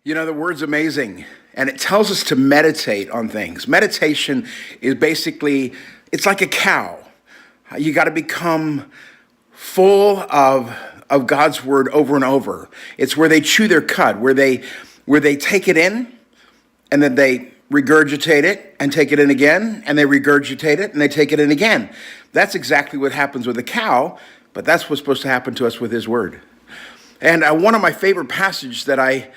You know, the word's amazing, and it tells us to meditate on things. Meditation is basically, it's like a cow. You got to become full of God's word over and over. It's where they chew their cud, where they take it in, and then they regurgitate it and take it in again, and they regurgitate it and they take it in again. That's exactly what happens with a cow, but that's what's supposed to happen to us with his word. And one of my favorite passages that I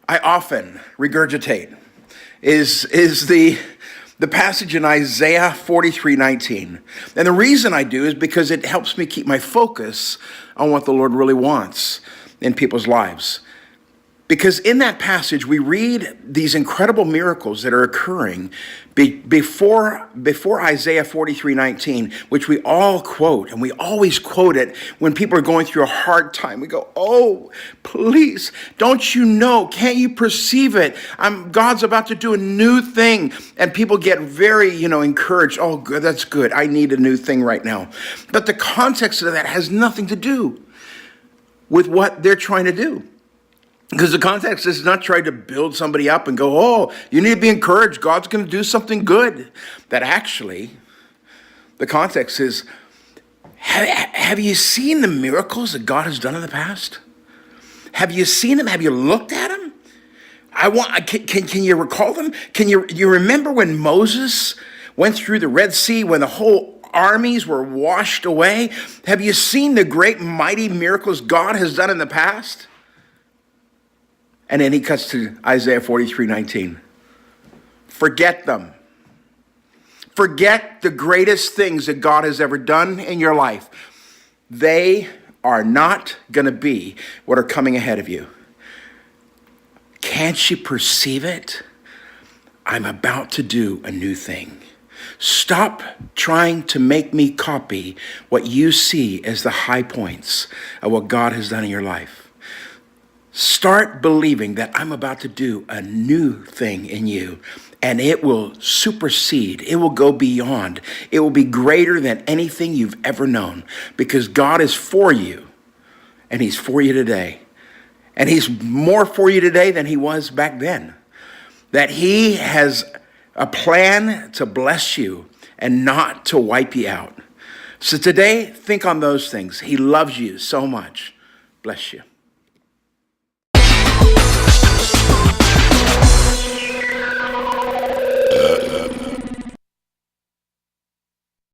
often regurgitate is the passage in Isaiah 43:19. And the reason I do is because it helps me keep my focus on what the Lord really wants in people's lives. Because in that passage, we read these incredible miracles that are occurring before Isaiah 43:19, which we all quote, and we always quote it when people are going through a hard time. We go, oh, please, don't you know? Can't you perceive it? God's about to do a new thing. And people get very, encouraged. Oh, good, that's good. I need a new thing right now. But the context of that has nothing to do with what they're trying to do. Because the context is not trying to build somebody up and go, oh, you need to be encouraged. God's going to do something good. That actually, the context is, have you seen the miracles that God has done in the past? Have you seen them? Have you looked at them? Can you recall them? You remember when Moses went through the Red Sea, when the whole armies were washed away? Have you seen the great mighty miracles God has done in the past? And then he cuts to Isaiah 43:19. Forget them. Forget the greatest things that God has ever done in your life. They are not going to be what are coming ahead of you. Can't you perceive it? I'm about to do a new thing. Stop trying to make me copy what you see as the high points of what God has done in your life. Start believing that I'm about to do a new thing in you, and it will supersede. It will go beyond. It will be greater than anything you've ever known, because God is for you, and he's for you today. And he's more for you today than he was back then. That he has a plan to bless you and not to wipe you out. So today, think on those things. He loves you so much. Bless you.